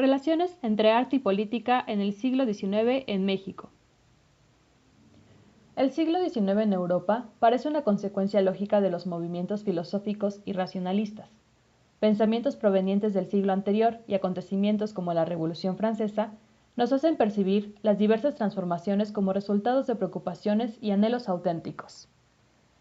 Relaciones entre arte y política en el siglo XIX en México. El siglo XIX en Europa parece una consecuencia lógica de los movimientos filosóficos y racionalistas. Pensamientos provenientes del siglo anterior y acontecimientos como la Revolución Francesa nos hacen percibir las diversas transformaciones como resultados de preocupaciones y anhelos auténticos.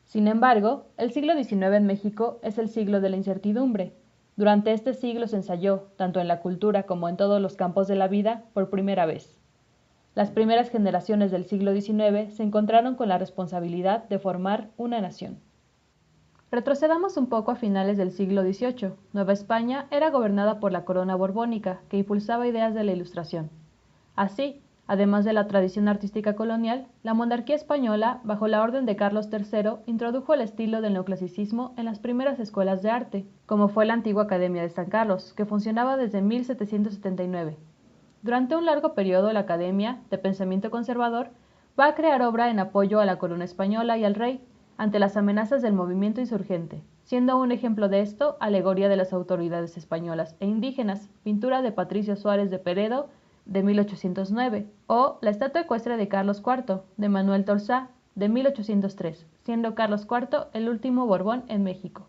Sin embargo, el siglo XIX en México es el siglo de la incertidumbre. Durante este siglo se ensayó, tanto en la cultura como en todos los campos de la vida, por primera vez. Las primeras generaciones del siglo XIX se encontraron con la responsabilidad de formar una nación. Retrocedamos un poco a finales del siglo XVIII. Nueva España era gobernada por la corona borbónica, que impulsaba ideas de la Ilustración. Así, además de la tradición artística colonial, la monarquía española, bajo la orden de Carlos III, introdujo el estilo del neoclasicismo en las primeras escuelas de arte, como fue la antigua Academia de San Carlos, que funcionaba desde 1779. Durante un largo periodo, la Academia, de pensamiento conservador, va a crear obra en apoyo a la corona española y al rey, ante las amenazas del movimiento insurgente, siendo un ejemplo de esto Alegoría de las autoridades españolas e indígenas, pintura de Patricio Suárez de Peredo, de 1809, o La estatua ecuestre de Carlos IV, de Manuel Torsá, de 1803, siendo Carlos IV el último Borbón en México.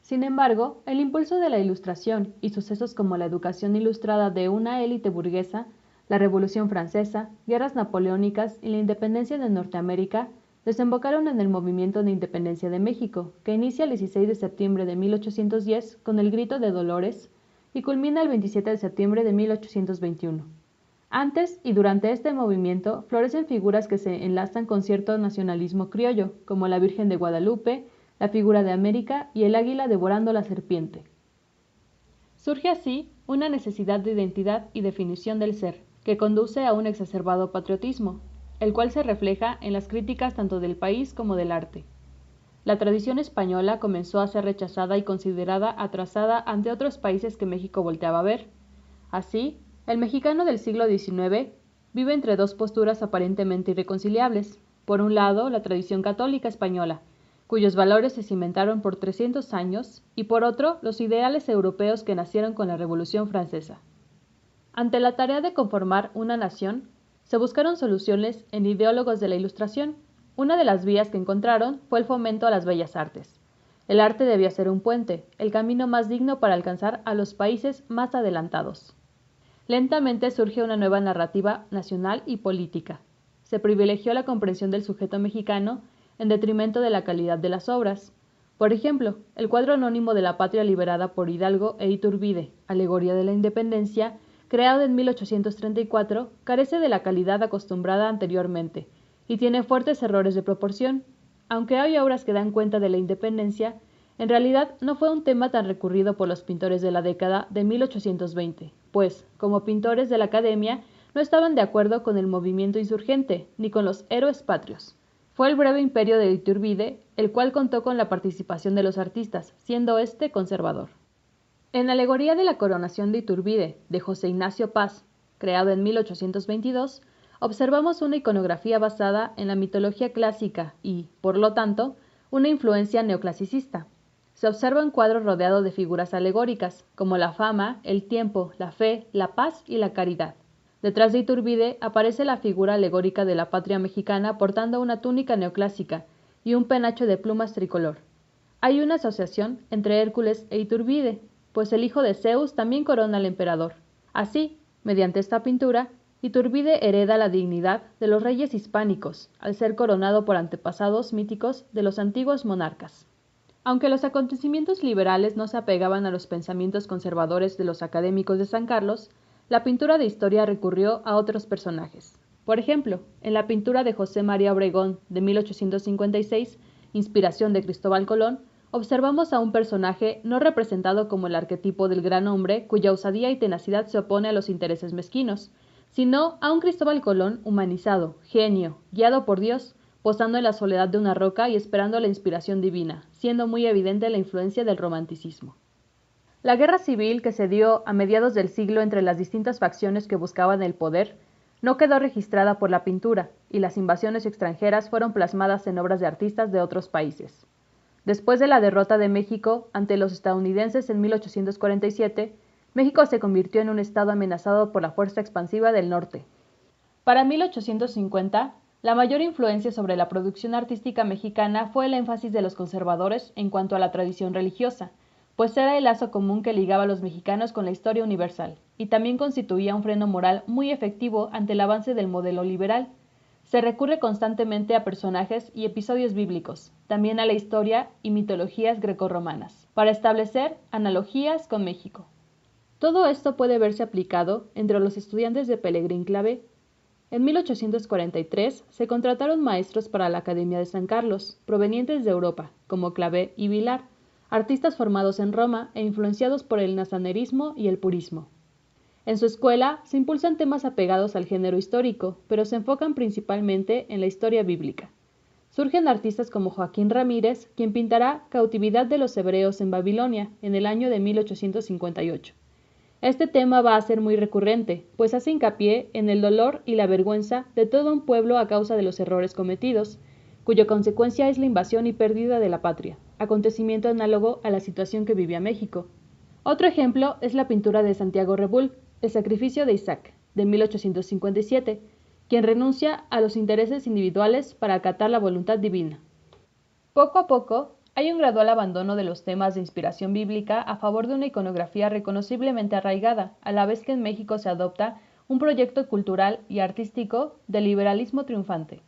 Sin embargo, el impulso de la Ilustración y sucesos como la educación ilustrada de una élite burguesa, la Revolución Francesa, guerras napoleónicas y la independencia de Norteamérica desembocaron en el movimiento de independencia de México, que inicia el 16 de septiembre de 1810 con el Grito de Dolores y culmina el 27 de septiembre de 1821. Antes y durante este movimiento florecen figuras que se enlazan con cierto nacionalismo criollo, como la Virgen de Guadalupe, la figura de América y el águila devorando la serpiente. Surge así una necesidad de identidad y definición del ser, que conduce a un exacerbado patriotismo, el cual se refleja en las críticas tanto del país como del arte. La tradición española comenzó a ser rechazada y considerada atrasada ante otros países que México volteaba a ver. Así, el mexicano del siglo XIX vive entre dos posturas aparentemente irreconciliables. Por un lado, la tradición católica española, cuyos valores se cimentaron por 300 años, y por otro, los ideales europeos que nacieron con la Revolución Francesa. Ante la tarea de conformar una nación, se buscaron soluciones en ideólogos de la Ilustración. Una de las vías que encontraron fue el fomento a las bellas artes. El arte debía ser un puente, el camino más digno para alcanzar a los países más adelantados. Lentamente surge una nueva narrativa nacional y política. Se privilegió la comprensión del sujeto mexicano en detrimento de la calidad de las obras. Por ejemplo, el cuadro anónimo de la patria liberada por Hidalgo e Iturbide, Alegoría de la Independencia, creado en 1834, carece de la calidad acostumbrada anteriormente y tiene fuertes errores de proporción. Aunque hay obras que dan cuenta de la independencia, en realidad no fue un tema tan recurrido por los pintores de la década de 1820, pues, como pintores de la Academia, no estaban de acuerdo con el movimiento insurgente ni con los héroes patrios. Fue el breve imperio de Iturbide, el cual contó con la participación de los artistas, siendo este conservador. En Alegoría de la coronación de Iturbide, de José Ignacio Paz, creado en 1822, observamos una iconografía basada en la mitología clásica y, por lo tanto, una influencia neoclasicista. Se observa un cuadro rodeado de figuras alegóricas, como la fama, el tiempo, la fe, la paz y la caridad. Detrás de Iturbide aparece la figura alegórica de la patria mexicana portando una túnica neoclásica y un penacho de plumas tricolor. Hay una asociación entre Hércules e Iturbide, pues el hijo de Zeus también corona al emperador. Así, mediante esta pintura, Iturbide hereda la dignidad de los reyes hispánicos, al ser coronado por antepasados míticos de los antiguos monarcas. Aunque los acontecimientos liberales no se apegaban a los pensamientos conservadores de los académicos de San Carlos, la pintura de historia recurrió a otros personajes. Por ejemplo, en la pintura de José María Obregón de 1856, inspiración de Cristóbal Colón, observamos a un personaje no representado como el arquetipo del gran hombre cuya osadía y tenacidad se opone a los intereses mezquinos, sino a un Cristóbal Colón humanizado, genio, guiado por Dios, posando en la soledad de una roca y esperando la inspiración divina, siendo muy evidente la influencia del romanticismo. La guerra civil que se dio a mediados del siglo entre las distintas facciones que buscaban el poder no quedó registrada por la pintura, y las invasiones extranjeras fueron plasmadas en obras de artistas de otros países. Después de la derrota de México ante los estadounidenses en 1847, México se convirtió en un estado amenazado por la fuerza expansiva del norte. Para 1850, la mayor influencia sobre la producción artística mexicana fue el énfasis de los conservadores en cuanto a la tradición religiosa, pues era el lazo común que ligaba a los mexicanos con la historia universal, y también constituía un freno moral muy efectivo ante el avance del modelo liberal. Se recurre constantemente a personajes y episodios bíblicos, también a la historia y mitologías grecorromanas, para establecer analogías con México. Todo esto puede verse aplicado entre los estudiantes de Pelegrín Clavé. En 1843 se contrataron maestros para la Academia de San Carlos, provenientes de Europa, como Clavé y Vilar, artistas formados en Roma e influenciados por el nazarenismo y el purismo. En su escuela se impulsan temas apegados al género histórico, pero se enfocan principalmente en la historia bíblica. Surgen artistas como Joaquín Ramírez, quien pintará Cautividad de los Hebreos en Babilonia en el año de 1858. Este tema va a ser muy recurrente, pues hace hincapié en el dolor y la vergüenza de todo un pueblo a causa de los errores cometidos, cuya consecuencia es la invasión y pérdida de la patria, acontecimiento análogo a la situación que vivía México. Otro ejemplo es la pintura de Santiago Rebull, El sacrificio de Isaac, de 1857, quien renuncia a los intereses individuales para acatar la voluntad divina. Poco a poco, hay un gradual abandono de los temas de inspiración bíblica a favor de una iconografía reconociblemente arraigada, a la vez que en México se adopta un proyecto cultural y artístico de liberalismo triunfante.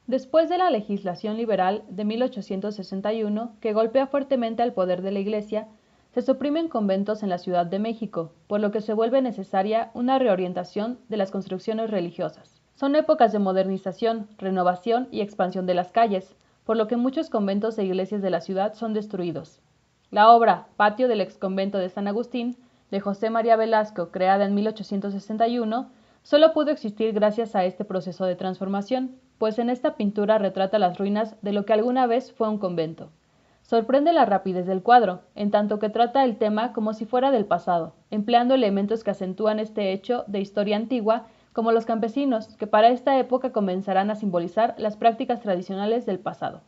Después de la legislación liberal de 1861, que golpea fuertemente al poder de la Iglesia, se suprimen conventos en la Ciudad de México, por lo que se vuelve necesaria una reorientación de las construcciones religiosas. Son épocas de modernización, renovación y expansión de las calles, por lo que muchos conventos e iglesias de la ciudad son destruidos. La obra Patio del exconvento de San Agustín, de José María Velasco, creada en 1861, solo pudo existir gracias a este proceso de transformación, pues en esta pintura retrata las ruinas de lo que alguna vez fue un convento. Sorprende la rapidez del cuadro, en tanto que trata el tema como si fuera del pasado, empleando elementos que acentúan este hecho de historia antigua, como los campesinos, que para esta época comenzarán a simbolizar las prácticas tradicionales del pasado.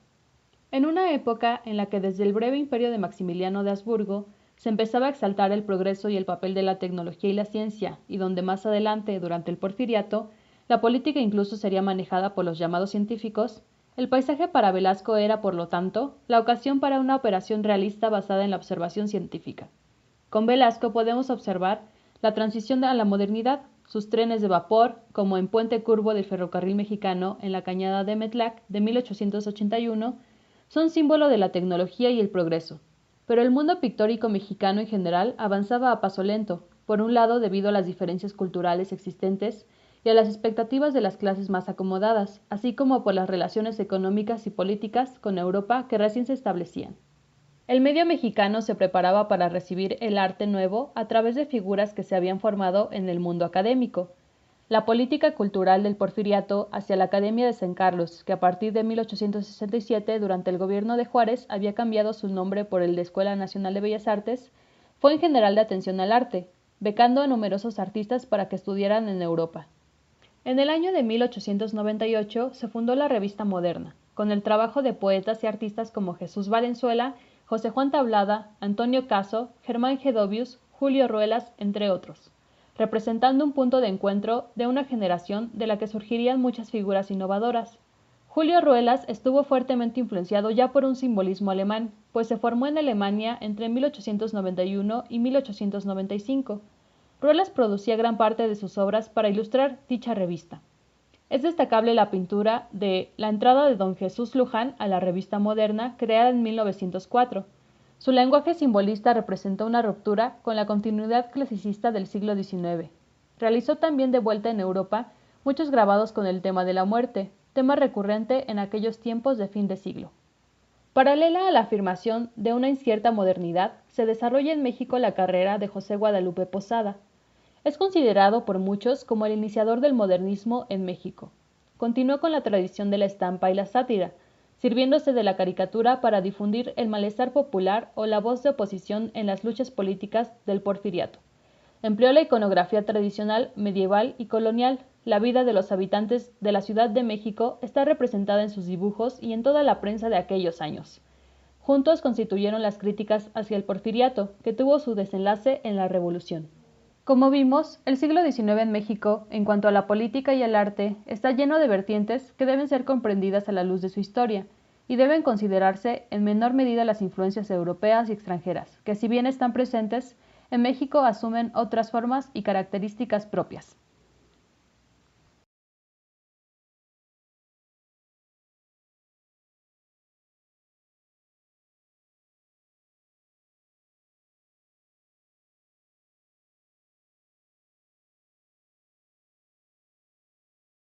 En una época en la que desde el breve imperio de Maximiliano de Habsburgo se empezaba a exaltar el progreso y el papel de la tecnología y la ciencia, y donde más adelante, durante el Porfiriato, la política incluso sería manejada por los llamados científicos, el paisaje para Velasco era, por lo tanto, la ocasión para una operación realista basada en la observación científica. Con Velasco podemos observar la transición a la modernidad, sus trenes de vapor, como en Puente Curvo del ferrocarril mexicano en la cañada de Metlac de 1881, son símbolo de la tecnología y el progreso. Pero el mundo pictórico mexicano en general avanzaba a paso lento, por un lado debido a las diferencias culturales existentes y a las expectativas de las clases más acomodadas, así como por las relaciones económicas y políticas con Europa que recién se establecían. El medio mexicano se preparaba para recibir el arte nuevo a través de figuras que se habían formado en el mundo académico. La política cultural del Porfiriato hacia la Academia de San Carlos, que a partir de 1867, durante el gobierno de Juárez, había cambiado su nombre por el de Escuela Nacional de Bellas Artes, fue en general de atención al arte, becando a numerosos artistas para que estudiaran en Europa. En el año de 1898 se fundó la Revista Moderna, con el trabajo de poetas y artistas como Jesús Valenzuela, José Juan Tablada, Antonio Caso, Germán Gedovius, Julio Ruelas, entre otros, representando un punto de encuentro de una generación de la que surgirían muchas figuras innovadoras. Julio Ruelas estuvo fuertemente influenciado ya por un simbolismo alemán, pues se formó en Alemania entre 1891 y 1895. Ruelas producía gran parte de sus obras para ilustrar dicha revista. Es destacable la pintura de La entrada de Don Jesús Luján a la Revista Moderna, creada en 1904. Su lenguaje simbolista representó una ruptura con la continuidad clasicista del siglo XIX. Realizó también de vuelta en Europa muchos grabados con el tema de la muerte, tema recurrente en aquellos tiempos de fin de siglo. Paralela a la afirmación de una incierta modernidad, se desarrolla en México la carrera de José Guadalupe Posada. Es considerado por muchos como el iniciador del modernismo en México. Continuó con la tradición de la estampa y la sátira, sirviéndose de la caricatura para difundir el malestar popular o la voz de oposición en las luchas políticas del Porfiriato. Empleó la iconografía tradicional, medieval y colonial. La vida de los habitantes de la Ciudad de México está representada en sus dibujos y en toda la prensa de aquellos años. Juntos constituyeron las críticas hacia el porfiriato, que tuvo su desenlace en la Revolución. Como vimos, el siglo XIX en México, en cuanto a la política y el arte, está lleno de vertientes que deben ser comprendidas a la luz de su historia, y deben considerarse en menor medida las influencias europeas y extranjeras, que si bien están presentes, en México asumen otras formas y características propias.